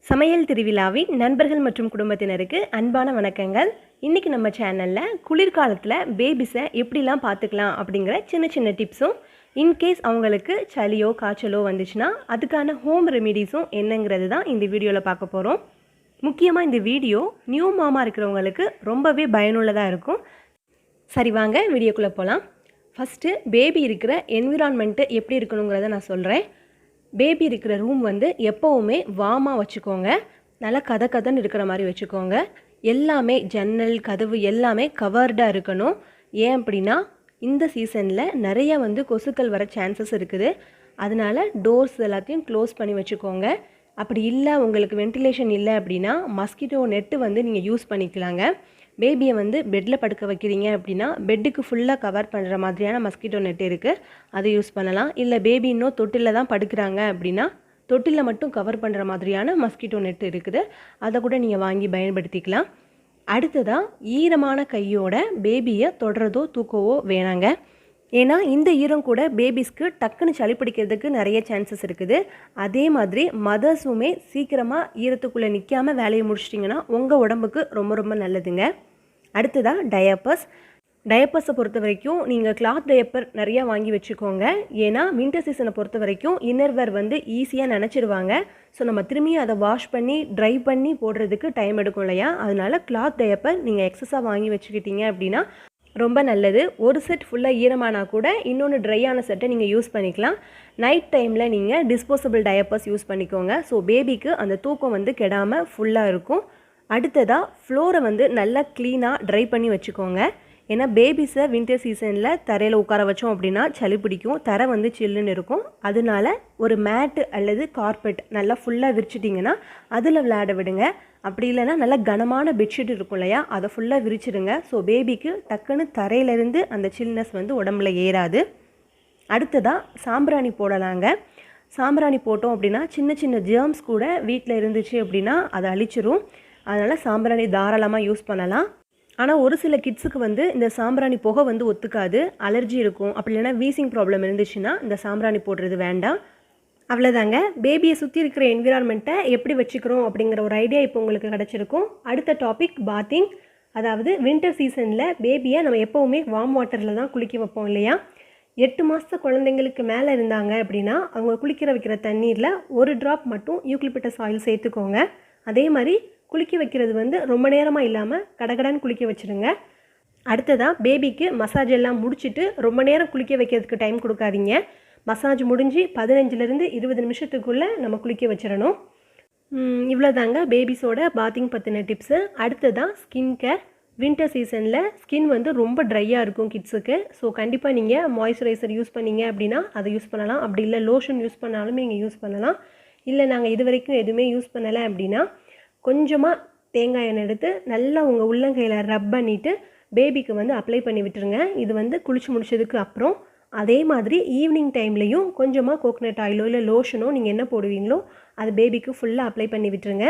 சமையல் திருவிழாவின் நண்பர்கள் மற்றும் குடும்பத்தினருக்கு அன்பான வணக்கங்கள். இன்றைக்கி நம்ம சேனலில் குளிர்காலத்தில் பேபிஸை எப்படிலாம் பார்த்துக்கலாம் அப்படிங்கிற சின்ன சின்ன டிப்ஸும், இன்கேஸ் அவங்களுக்கு சளியோ காய்ச்சலோ வந்துச்சுன்னா அதுக்கான ஹோம் ரெமிடிஸும் என்னங்கிறது தான் இந்த வீடியோவில் பார்க்க போகிறோம். முக்கியமாக இந்த வீடியோ நியூ மாமா இருக்கிறவங்களுக்கு ரொம்பவே பயனுள்ளதாக இருக்கும். சரி வாங்க வீடியோக்குள்ளே போகலாம். ஃபஸ்ட்டு பேபி இருக்கிற என்விரான்மெண்ட்டு எப்படி இருக்கணுங்கிறத நான் சொல்கிறேன். பேபி இருக்கிற ரூம் வந்து எப்போவுமே வார்மாக வச்சுக்கோங்க. நல்லா கதன்னு இருக்கிற மாதிரி வச்சுக்கோங்க. எல்லாமே ஜன்னல் கதவு எல்லாமே கவர்டாக இருக்கணும். ஏன் அப்படின்னா இந்த சீசனில் நிறைய வந்து கொசுக்கள் வர சான்சஸ் இருக்குது. அதனால் டோர்ஸ் எல்லாத்தையும் க்ளோஸ் பண்ணி வச்சுக்கோங்க. அப்படி இல்லை உங்களுக்கு வென்டிலேஷன் இல்லை அப்படின்னா மஸ்கிட்டோ நெட்டு வந்து நீங்கள் யூஸ் பண்ணிக்கலாங்க. பேபியை வந்து பெட்டில் படுக்க வைக்கிறீங்க அப்படின்னா பெட்டுக்கு ஃபுல்லாக கவர் பண்ணுற மாதிரியான மஸ்கிட்டோ நெட் இருக்குது, அதை யூஸ் பண்ணலாம். இல்லை பேபி இன்னும் தொட்டிலில் தான் படுக்கிறாங்க அப்படின்னா தொட்டிலில் மட்டும் கவர் பண்ணுற மாதிரியான மஸ்கிட்டோ நெட் இருக்குது, அதை கூட நீங்கள் வாங்கி பயன்படுத்திக்கலாம். அடுத்ததாக ஈரமான கையோட பேபியை தொடுறதோ தூக்கவோ வேணாங்க. ஏன்னா இந்த ஈரம் கூட பேபிஸ்க்கு டக்குன்னு சளி பிடிக்கிறதுக்கு நிறைய சான்சஸ் இருக்குது. அதே மாதிரி மதர்ஸுமே சீக்கிரமாக ஈரத்துக்குள்ளே நிற்காமல் வேலையை முடிச்சிட்டிங்கன்னா உங்கள் உடம்புக்கு ரொம்ப ரொம்ப நல்லதுங்க. அடுத்ததாக டயப்பர்ஸை பொறுத்த வரைக்கும் நீங்கள் கிளாத் டயப்பர் நிறையா வாங்கி வச்சுக்கோங்க. ஏன்னா வின்டர் சீசனை பொறுத்த வரைக்கும் இன்னர்வேர் வந்து ஈஸியாக நினச்சிடுவாங்க. ஸோ நம்ம திரும்பியும் அதை வாஷ் பண்ணி ட்ரை பண்ணி போடுறதுக்கு டைம் எடுக்கும் இல்லையா, அதனால கிளாத் டயப்பர் நீங்கள் எக்ஸஸாக வாங்கி வச்சுக்கிட்டீங்க அப்படின்னா ரொம்ப நல்லது. ஒரு செட் ஃபுல்லாக ஈரமானால் கூட இன்னொன்று ட்ரையான செட்டை நீங்கள் யூஸ் பண்ணிக்கலாம். நைட் டைமில் நீங்கள் டிஸ்போசபிள் டயப்பர்ஸ் யூஸ் பண்ணிக்கோங்க. ஸோ பேபிக்கு அந்த தூக்கம் வந்து கெடாமல் ஃபுல்லாக இருக்கும். அடுத்ததாக ஃப்ளோரை வந்து நல்லா க்ளீனாக ட்ரை பண்ணி வச்சுக்கோங்க. ஏன்னா பேபிஸை வின்டர் சீசனில் தரையில் உட்கார வச்சோம் அப்படின்னா சளி பிடிக்கும், தரை வந்து சில்லுன்னு இருக்கும். அதனால ஒரு மேட்டு அல்லது கார்பெட் நல்லா ஃபுல்லாக விரிச்சிட்டிங்கன்னா அதில் விளையாட விடுங்க. அப்படி இல்லைன்னா நல்லா கனமான பெட்ஷீட் இருக்கும் இல்லையா, அதை ஃபுல்லாக விரிச்சிடுங்க. ஸோ பேபிக்கு டக்குன்னு தரையிலேருந்து அந்த சில்னஸ் வந்து உடம்புல ஏறாது. அடுத்ததாக சாம்பிராணி போடலாங்க. சாம்பிராணி போட்டோம் அப்படின்னா சின்ன சின்ன ஜேர்ம்ஸ் கூட வீட்டில் இருந்துச்சு அப்படின்னா அதை அழிச்சிரும். அதனால் சாம்பிராணி தாராளமாக யூஸ் பண்ணலாம். ஆனால் ஒரு சில கிட்ஸுக்கு வந்து இந்த சாம்பிராணி புகை வந்து ஒத்துக்காது, அலர்ஜி இருக்கும். அப்படி இல்லைனா வீசிங் ப்ராப்ளம் இருந்துச்சுன்னா இந்த சாம்பிராணி போடுறது வேண்டாம். அவ்வளோதாங்க. பேபியை சுற்றி இருக்கிற என்விரான்மெண்ட்டை எப்படி வச்சுக்கிறோம் அப்படிங்கிற ஒரு ஐடியா இப்போ உங்களுக்கு கிடச்சிருக்கும். அடுத்த டாபிக் பாத்திங். அதாவது வின்டர் சீசனில் பேபியை நம்ம எப்போவுமே வார்ம் வாட்டரில் தான் குளிக்க வைப்போம் இல்லையா. 8 மாத குழந்தைங்களுக்கு மேலே இருந்தாங்க அப்படின்னா அவங்க குளிக்கிற வைக்கிற தண்ணீரில் ஒரு ட்ராப் மட்டும் யூக்லிப்டஸ் ஆயில் சேர்த்துக்கோங்க. அதே மாதிரி குளிக்க வைக்கிறது வந்து ரொம்ப நேரமாக இல்லாமல் கடகடான்னு குளிக்க வச்சுருங்க. அடுத்ததாக பேபிக்கு மசாஜ் எல்லாம் முடிச்சுட்டு ரொம்ப நேரம் குளிக்க வைக்கிறதுக்கு டைம் கொடுக்காதீங்க. மசாஜ் முடிஞ்சு 15லேருந்து 20 நிமிஷத்துக்குள்ளே நம்ம குளிக்க வச்சிடணும். இவ்வளோதாங்க பேபிஸோட பாத்திங் பற்றின டிப்ஸு. அடுத்ததான் ஸ்கின் கேர். வின்டர் சீசனில் ஸ்கின் வந்து ரொம்ப ட்ரையாக இருக்கும் கிட்ஸுக்கு. ஸோ கண்டிப்பாக நீங்கள் மாய்ஸ்சரைசர் யூஸ் பண்ணீங்க அப்படின்னா அதை யூஸ் பண்ணலாம். அப்படி இல்லை லோஷன் யூஸ் பண்ணாலுமே நீங்கள் யூஸ் பண்ணலாம். இல்லை நாங்கள் இது வரைக்கும் எதுவுமே யூஸ் பண்ணலை அப்படின்னா கொஞ்சமாக தேங்காய் எண்ணெய் எடுத்து நல்லா உங்கள் உள்ளங்கையில் ரப் பண்ணிவிட்டு பேபிக்கு வந்து அப்ளை பண்ணி விட்டுருங்க. இது வந்து குளிச்சு முடிச்சதுக்கு அப்புறம் அதே மாதிரி ஈவினிங் டைம்லேயும் கொஞ்சமாக கோகனட் ஆயிலோ இல்லை லோஷனோ நீங்கள் என்ன போடுவீங்களோ அது பேபிக்கு ஃபுல்லாக அப்ளை பண்ணி விட்டுருங்க.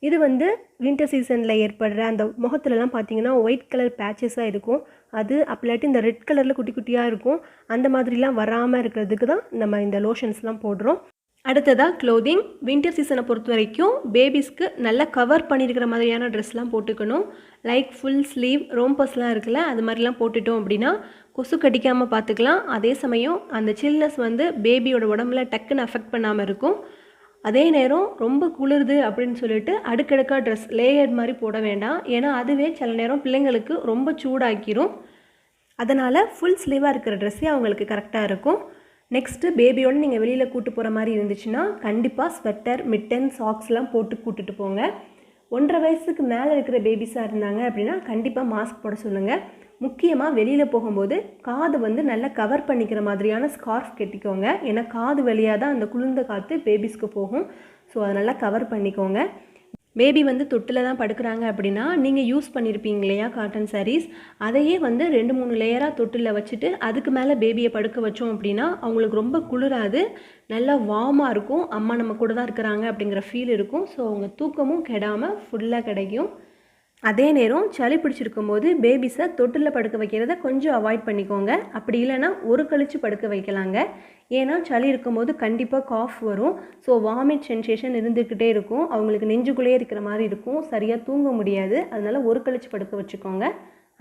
இது வந்து வின்டர் சீசனில் ஏற்படுற அந்த முகத்துலலாம் பார்த்தீங்கன்னா ஒயிட் கலர் பேச்சஸாக இருக்கும், அது அப்படிலாட்டி இந்த ரெட் கலரில் குட்டி குட்டியாக இருக்கும், அந்த மாதிரிலாம் வராமல் இருக்கிறதுக்கு தான் நம்ம இந்த லோஷன்ஸ்லாம் போடுறோம். அடுத்ததாக க்ளோதிங். வின்டர் சீசனை பொறுத்த வரைக்கும் பேபிஸ்க்கு நல்லா கவர் பண்ணியிருக்கிற மாதிரியான ட்ரெஸ்லாம் போட்டுக்கணும். லைக் ஃபுல் ஸ்லீவ் ரோம்பஸ்லாம் இருக்குல்ல, அது மாதிரிலாம் போட்டுட்டோம் அப்படின்னா கொசு கடிக்காமல் பார்த்துக்கலாம். அதே சமயம் அந்த சில்னஸ் வந்து பேபியோட உடம்புல டக்குன்னு அஃபெக்ட் பண்ணாமல் இருக்கும். அதே நேரம் ரொம்ப குளிருது அப்படின்னு சொல்லிட்டு அடுக்கடுக்காக ட்ரெஸ் லேயர்ட் மாதிரி போட வேண்டாம். ஏன்னா அதுவே சில நேரம் பிள்ளைங்களுக்கு ரொம்ப சூடாக்கிரும். அதனால் ஃபுல் ஸ்லீவாக இருக்கிற ட்ரெஸ்ஸே அவங்களுக்கு கரெக்டாக இருக்கும். நெக்ஸ்ட்டு பேபியோடு நீங்கள் வெளியில் கூட்டு போகிற மாதிரி இருந்துச்சுன்னா கண்டிப்பாக ஸ்வெட்டர் மிட்டன் சாக்ஸ்லாம் போட்டு கூட்டுட்டு போங்க. 1.5 வயசுக்கு மேலே இருக்கிற பேபிஸாக இருந்தாங்க அப்படின்னா கண்டிப்பாக மாஸ்க் போட சொல்லுங்கள். முக்கியமாக வெளியில் போகும்போது காது வந்து நல்லா கவர் பண்ணிக்கிற மாதிரியான ஸ்கார்ஃப் கட்டிக்கோங்க. ஏன்னா காது வழியாக தான் அந்த குளிர்ந்த காற்று பேபிஸ்க்கு போகும். ஸோ அதை நல்லா கவர் பண்ணிக்கோங்க. பேபி வந்து தொட்டில் தான் படுக்கிறாங்க அப்படின்னா நீங்கள் யூஸ் பண்ணியிருப்பீங்க இல்லையா காட்டன் சாரீஸ், அதையே வந்து 2-3 லேயராக தொட்டில் வச்சுட்டு அதுக்கு மேலே பேபியை படுக்க வச்சோம் அப்படின்னா அவங்களுக்கு ரொம்ப குளிராது, நல்லா வார்மாக இருக்கும். அம்மா நம்ம கூட தான் இருக்கிறாங்க அப்படிங்கிற ஃபீல் இருக்கும். ஸோ அவங்க தூக்கமும் கெடாமல் ஃபுல்லாக கிடைக்கும். அதே நேரம் சளி பிடிச்சிருக்கும் போது பேபிஸை தொட்டிலில் படுக்க வைக்கிறத கொஞ்சம் அவாய்ட் பண்ணிக்கோங்க. அப்படி இல்லைன்னா ஒரு கழிச்சு படுக்க வைக்கலாங்க. ஏன்னா சளி இருக்கும்போது கண்டிப்பாக காஃப் வரும். ஸோ வாமிட் சென்சேஷன் இருந்துக்கிட்டே இருக்கும். அவங்களுக்கு நெஞ்சுக்குள்ளேயே இருக்கிற மாதிரி இருக்கும். சரியாக தூங்க முடியாது. அதனால் ஒரு கழிச்சு படுக்க வச்சுக்கோங்க.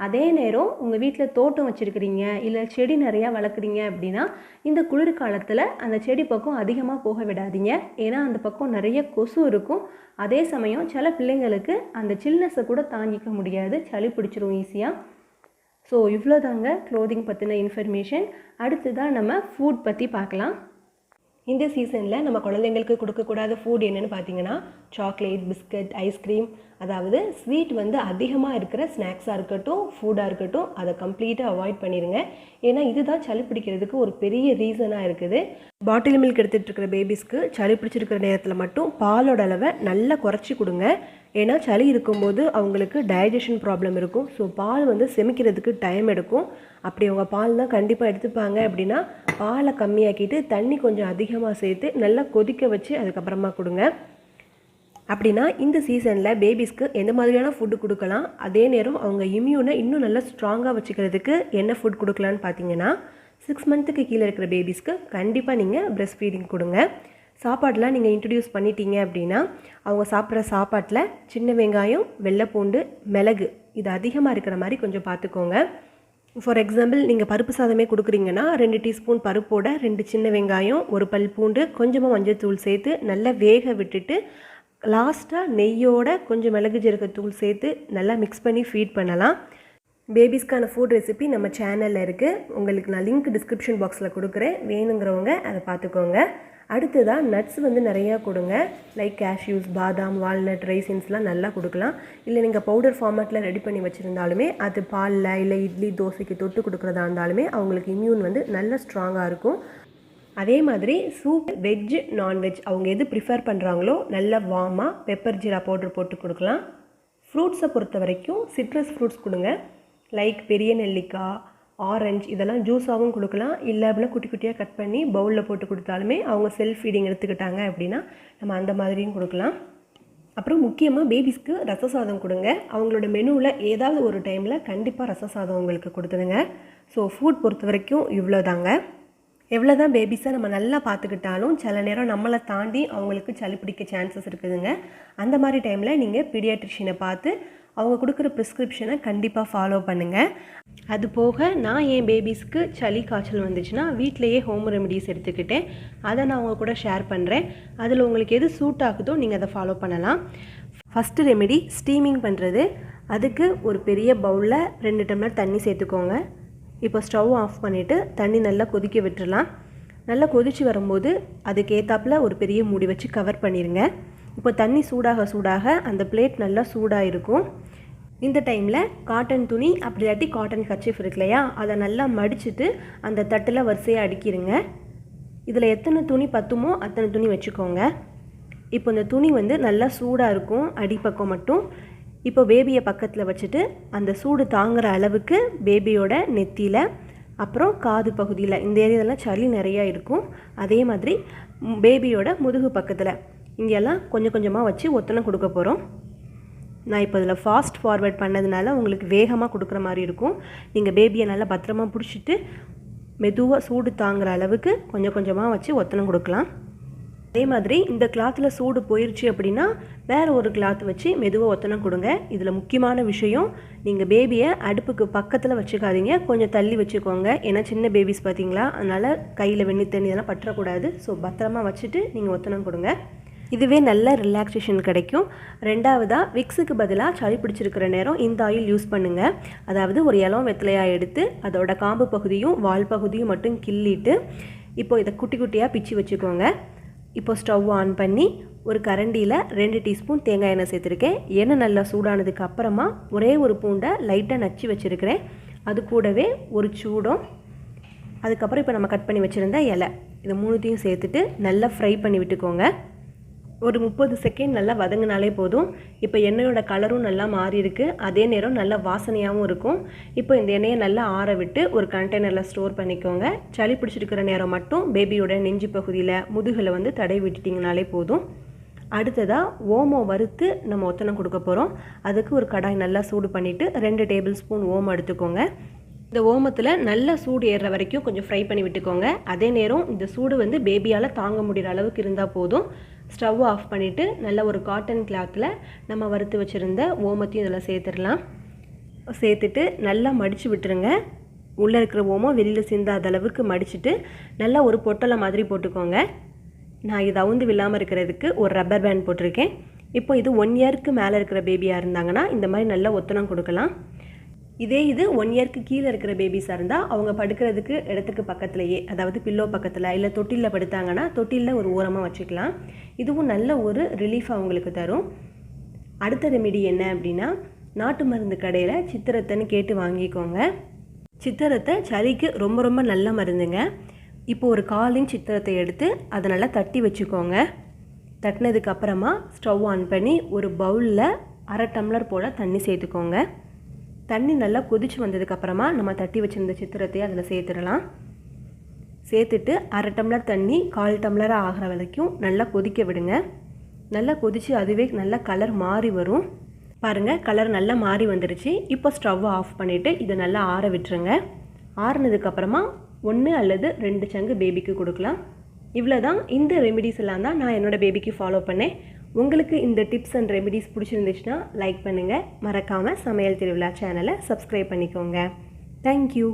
அதே நேரம் உங்கள் வீட்டில் தோட்டம் வச்சுருக்கிறீங்க, இல்லை செடி நிறையா வளர்க்குறீங்க அப்படின்னா இந்த குளிர் காலத்தில் அந்த செடி பக்கம் அதிகமாக போக விடாதீங்க. ஏன்னா அந்த பக்கம் நிறைய கொசு இருக்கும். அதே சமயம் சில பிள்ளைங்களுக்கு அந்த சில்னஸை கூட தாங்கிக்க முடியாது, சளி பிடிச்சிரும் ஈஸியாக. ஸோ இவ்வளோதாங்க க்ளோதிங் பற்றின இன்ஃபர்மேஷன். அடுத்ததான் நம்ம ஃபுட் பற்றி பார்க்கலாம். இந்த சீசனில் நம்ம குழந்தைங்களுக்கு கொடுக்கக்கூடாத ஃபுட் என்னென்னு பார்த்தீங்கன்னா சாக்லேட், பிஸ்கட், ஐஸ்கிரீம், அதாவது ஸ்வீட் வந்து அதிகமாக இருக்கிற ஸ்நாக்ஸாக இருக்கட்டும், ஃபுட்டாக இருக்கட்டும், அதை கம்ப்ளீட்டாக அவாய்ட் பண்ணிடுங்க. ஏன்னா இதுதான் சளி பிடிக்கிறதுக்கு ஒரு பெரிய ரீசனாக இருக்குது. பாட்டில் மில்க் எடுத்துகிட்டு இருக்கிற பேபிஸ்க்கு சளி பிடிச்சிருக்கிற நேரத்தில் மட்டும் பாலோட அளவை நல்லா குறைச்சி கொடுங்க. ஏன்னா சளி இருக்கும்போது அவங்களுக்கு டைஜஷன் ப்ராப்ளம் இருக்கும். ஸோ பால் வந்து செமிக்கிறதுக்கு டைம் எடுக்கும். அப்படி அவங்க பால் தான் கண்டிப்பாக எடுத்துப்பாங்க அப்படின்னா பாலை கம்மியாக்கிட்டு தண்ணி கொஞ்சம் அதிகமாக சேர்த்து நல்லா கொதிக்க வச்சு அதுக்கப்புறமா கொடுங்க. அப்படின்னா இந்த சீசனில் பேபிஸ்க்கு எந்த மாதிரியான ஃபுட்டு கொடுக்கலாம், அதே நேரம் அவங்க இம்யூனை இன்னும் நல்லா ஸ்ட்ராங்காக வச்சுக்கிறதுக்கு என்ன ஃபுட் கொடுக்கலான்னு பார்த்தீங்கன்னா 6 மந்த்துக்கு கீழே இருக்கிற பேபிஸ்க்கு கண்டிப்பாக நீங்கள் பிரெஸ்ட் ஃபீடிங் கொடுங்க. சாப்பாடெலாம் நீங்கள் இன்ட்ரடியூஸ் பண்ணிட்டீங்க அப்படின்னா அவங்க சாப்பிட்ற சாப்பாட்டில் சின்ன வெங்காயம், வெள்ளைப்பூண்டு, மிளகு இது அதிகமாக இருக்கிற மாதிரி கொஞ்சம் பார்த்துக்கோங்க. ஃபார் எக்ஸாம்பிள் நீங்கள் பருப்பு சாதமே கொடுக்குறீங்கன்னா 2 டீஸ்பூன் பருப்போட 2 சின்ன வெங்காயம், 1 பல் பூண்டு, கொஞ்சமாக மஞ்சள்தூள் சேர்த்து நல்லா வேக விட்டுட்டு லாஸ்ட்டாக நெய்யோட கொஞ்சம் மிளகு ஜீரகத்தூள் சேர்த்து நல்லா மிக்ஸ் பண்ணி ஃபீட் பண்ணலாம். பேபிஸ்க்கான ஃபுட் ரெசிபி நம்ம சேனலில் இருக்குது. உங்களுக்கு நான் லிங்க் டிஸ்கிரிப்ஷன் பாக்ஸில் கொடுக்குறேன், வேணுங்கிறவங்க அதை பார்த்துக்கோங்க. அடுத்ததாக நட்ஸ் வந்து நிறையா கொடுங்க. லைக் கேஷ்யூஸ், பாதாம், வால்நட், ரைசின்ஸ்லாம் நல்லா கொடுக்கலாம். இல்லை நீங்கள் பவுடர் ஃபார்மேட்டில் ரெடி பண்ணி வச்சுருந்தாலுமே அது பாலில் இல்லை இட்லி, தோசைக்கு தொட்டு கொடுக்குறதா இருந்தாலுமே அவங்களுக்கு இம்யூன் வந்து நல்லா ஸ்ட்ராங்காக இருக்கும். அதே மாதிரி சூப், வெஜ், நான்வெஜ் அவங்க எது ப்ரிஃபர் பண்ணுறாங்களோ நல்லா வார்மாக பெப்பர் ஜீரா பவுடர் போட்டு கொடுக்கலாம். ஃப்ரூட்ஸை பொறுத்த வரைக்கும் சிட்ரஸ் ஃப்ரூட்ஸ் கொடுங்க. லைக் பெரிய நெல்லிக்காய், ஆரஞ்சு இதெல்லாம் ஜூஸாகவும் கொடுக்கலாம். இல்லை அப்படின்னா குட்டி குட்டியாக கட் பண்ணி பவுலில் போட்டு கொடுத்தாலுமே அவங்க செல்ஃப் ஃபீடிங் எடுத்துக்கிட்டாங்க அப்படின்னா நம்ம அந்த மாதிரியும் கொடுக்கலாம். அப்புறம் முக்கியமாக பேபிஸ்க்கு ரச சாதம் கொடுங்க. அவங்களோட மெனுவில் ஏதாவது ஒரு டைமில் கண்டிப்பாக ரச சாதம் உங்களுக்கு கொடுத்துடுங்க. ஸோ ஃபுட் பொறுத்த வரைக்கும் இவ்வளோதாங்க. எவ்வளோ தான் பேபிஸை நம்ம நல்லா பார்த்துக்கிட்டாலும் சில நேரம் நம்மளை தாண்டி அவங்களுக்கு சளி பிடிக்க சான்சஸ் இருக்குதுங்க. அந்த மாதிரி டைமில் நீங்கள் பீடியாட்ரிஷியனை பார்த்து அவங்க கொடுக்குற ப்ரிஸ்கிரிப்ஷனை கண்டிப்பாக ஃபாலோ பண்ணுங்கள். அது போக நான் என் பேபிஸ்க்கு சளி காய்ச்சல் வந்துச்சுன்னா வீட்டிலையே ஹோம் ரெமிடிஸ் எடுத்துக்கிட்டேன். அதை நான் அவங்க கூட ஷேர் பண்ணுறேன். அதில் உங்களுக்கு எது சூட் ஆகுதோ நீங்கள் அதை ஃபாலோ பண்ணலாம். ஃபஸ்ட்டு ரெமெடி ஸ்டீமிங் பண்ணுறது. அதுக்கு ஒரு பெரிய பவுலில் 2 டம்ளர் தண்ணி சேர்த்துக்கோங்க. இப்போ ஸ்டவ் ஆஃப் பண்ணிவிட்டு தண்ணி நல்லா கொதிக்க விட்டுடலாம். நல்லா கொதித்து வரும்போது அதுக்கு ஏற்றாப்பில் ஒரு பெரிய மூடி வச்சு கவர் பண்ணிடுங்க. இப்போ தண்ணி சூடாக சூடாக அந்த பிளேட் நல்லா சூடாக இருக்கும். இந்த டைமில் காட்டன் துணி அப்படி இல்லாட்டி காட்டன் கர்ச்சீஃப் இருக்கு இல்லையா, அதை நல்லா மடிச்சுட்டு அந்த தட்டில் வரிசையாக அடுக்கிடுங்க. இதில் எத்தனை துணி பத்துமோ அத்தனை துணி வச்சுக்கோங்க. இப்போ இந்த துணி வந்து நல்லா சூடாக இருக்கும் அடிப்பக்கம் மட்டும். இப்போ பேபியை பக்கத்தில் வச்சுட்டு அந்த சூடு தாங்குகிற அளவுக்கு பேபியோட நெத்தியில் அப்புறம் காது பகுதியில் இந்த ஏரியாலாம் சளி நிறையா இருக்கும். அதே மாதிரி பேபியோட முதுகு பக்கத்தில் இங்கெல்லாம் கொஞ்சம் கொஞ்சமாக வச்சு ஒத்தனை கொடுக்க போகிறோம். நான் இப்போ இதில் ஃபாஸ்ட் ஃபார்வர்ட் பண்ணதுனால உங்களுக்கு வேகமாக கொடுக்குற மாதிரி இருக்கும். நீங்கள் பேபியை நல்லா பத்திரமா பிடிச்சிட்டு மெதுவாக சூடு தாங்குகிற அளவுக்கு கொஞ்சம் கொஞ்சமாக வச்சு ஒத்தனை கொடுக்கலாம். அதே மாதிரி இந்த கிளாத்தில் சூடு போயிடுச்சு அப்படின்னா வேறு ஒரு கிளாத் வச்சு மெதுவாக ஒத்தனை கொடுங்க. இதில் முக்கியமான விஷயம், நீங்கள் பேபியை அடுப்புக்கு பக்கத்தில் வச்சுக்காதீங்க, கொஞ்சம் தள்ளி வச்சுக்கோங்க. ஏன்னா சின்ன பேபிஸ் பார்த்தீங்களா, அதனால் கையில் வெந்நி தண்ணி இதெல்லாம் பற்றக்கூடாது. ஸோ பத்திரமா வச்சுட்டு நீங்கள் ஒத்தனை கொடுங்க. இதுவே நல்ல ரிலாக்ஸேஷன் கிடைக்கும். ரெண்டாவதாக விக்ஸுக்கு பதிலாக சளி பிடிச்சிருக்கிற நேரம் இந்த ஆயில் யூஸ் பண்ணுங்கள். அதாவது ஒரு இளம் வெத்தலையாக எடுத்து அதோட காம்பு பகுதியும் வால் பகுதியும் மட்டும் கிள்ளிட்டு இப்போ இதை குட்டி குட்டியாக பிச்சு வச்சுக்கோங்க. இப்போ ஸ்டவ் ஆன் பண்ணி ஒரு கரண்டியில் 2 டீஸ்பூன் தேங்காய் எண்ணெய் சேர்த்துருக்கேன். எண்ணெய் நல்லா சூடானதுக்கு அப்புறமா ஒரே ஒரு பூண்டை லைட்டாக நச்சு வச்சுருக்கிறேன். அது கூடவே ஒரு சூடம், அதுக்கப்புறம் இப்போ நம்ம கட் பண்ணி வச்சுருந்த இலை, இது 3த்தையும் சேர்த்துட்டு நல்லா ஃப்ரை பண்ணி விட்டுக்கோங்க. ஒரு 30 செகண்ட் நல்லா வதங்கினாலே போதும். இப்போ எண்ணெயோட கலரும் நல்லா மாறி இருக்குது. அதே நேரம் நல்லா வாசனையாகவும் இருக்கும். இப்போ இந்த எண்ணெயை நல்லா ஆற விட்டு ஒரு கண்டெய்னரில் ஸ்டோர் பண்ணிக்கோங்க. சளி பிடிச்சிருக்கிற நேரம் மட்டும் பேபியோட நெஞ்சு பகுதியில் முதுகில் வந்து தடவி விட்டுட்டிங்கனாலே போதும். அடுத்ததாக ஓமம் வறுத்து நம்ம ஒத்தனம் கொடுக்க போகிறோம். அதுக்கு ஒரு கடாய் நல்லா சூடு பண்ணிவிட்டு 2 டேபிள் ஸ்பூன் ஓமம் எடுத்துக்கோங்க. இந்த ஓமத்தில் நல்லா சூடு ஏறுற வரைக்கும் கொஞ்சம் ஃப்ரை பண்ணி விட்டுக்கோங்க. அதே நேரம் இந்த சூடு வந்து பேபியால் தாங்க முடிகிற அளவுக்கு இருந்தால் போதும். ஸ்டவ் ஆஃப் பண்ணிவிட்டு நல்லா ஒரு காட்டன் கிளாத்தில் நம்ம வறுத்து வச்சுருந்த ஓமத்தையும் இதில் சேர்த்துடலாம். சேர்த்துட்டு நல்லா மடித்து விட்டுருங்க. உள்ளே இருக்கிற ஓமம் வெளியில் சிந்தாத அளவுக்கு மடிச்சுட்டு நல்லா ஒரு பொட்டலை மாதிரி போட்டுக்கோங்க. நான் இது அவுந்து விழாமல் இருக்கிறதுக்கு ஒரு ரப்பர் பேண்ட் போட்டிருக்கேன். இப்போ இது 1 இயருக்கு மேலே இருக்கிற பேபியாக இருந்தாங்கன்னா இந்த மாதிரி நல்லா ஒத்தனம் கொடுக்கலாம். இதே இது 1 இயருக்கு கீழே இருக்கிற பேபிஸாக இருந்தால் அவங்க படுக்கிறதுக்கு இடத்துக்கு பக்கத்துலேயே, அதாவது பில்லோ பக்கத்தில் இல்லை தொட்டிலில் படுத்தாங்கன்னா தொட்டிலில் ஒரு ஓரமாக வச்சுக்கலாம். இதுவும் நல்ல ஒரு ரிலீஃப் அவங்களுக்கு தரும். அடுத்த ரெமிடி என்ன அப்படின்னா, நாட்டு மருந்து கடையில் சித்திரத்தைன்னு கேட்டு வாங்கிக்கோங்க. சித்திரத்தை சளிக்கு ரொம்ப ரொம்ப நல்ல மருந்துங்க. இப்போ ஒரு 1/4 இன்ச் சித்திரத்தை எடுத்து அதை நல்லா தட்டி வச்சுக்கோங்க. தட்டினதுக்கு அப்புறமா ஸ்டவ் ஆன் பண்ணி ஒரு பவுலில் 1/2 டம்ளர் போல் தண்ணி சேர்த்துக்கோங்க. தண்ணி நல்லா கொதிச்சு வந்ததுக்கப்புறமா நம்ம தட்டி வச்சுருந்த சித்திரத்தையும் அதில் சேர்த்துடலாம். சேர்த்துட்டு 1/2 டம்ளர் தண்ணி 1/4 டம்ளராக ஆகிற வரைக்கும் நல்லா கொதிக்க விடுங்க. நல்லா கொதித்து அதுவே நல்லா கலர் மாறி வரும். பாருங்கள், கலர் நல்லா மாறி வந்துருச்சு. இப்போ ஸ்டவ் ஆஃப் பண்ணிவிட்டு இதை நல்லா ஆற விட்டுருங்க. ஆறுனதுக்கப்புறமா 1 அல்லது 2 சங்கு பேபிக்கு கொடுக்கலாம். இவ்வளோ தான். இந்த ரெமிடிஸ் எல்லாம் தான் நான் என்னோடய பேபிக்கு ஃபாலோ பண்ணேன். உங்களுக்கு இந்த டிப்ஸ் அண்ட் ரெமிடிஸ் பிடிச்சிருந்துச்சுன்னா லைக் பண்ணுங்கள். மறக்காமல் சமையல் திருவிழா சேனலை சப்ஸ்கிரைப் பண்ணிக்கோங்க. தேங்க்யூ.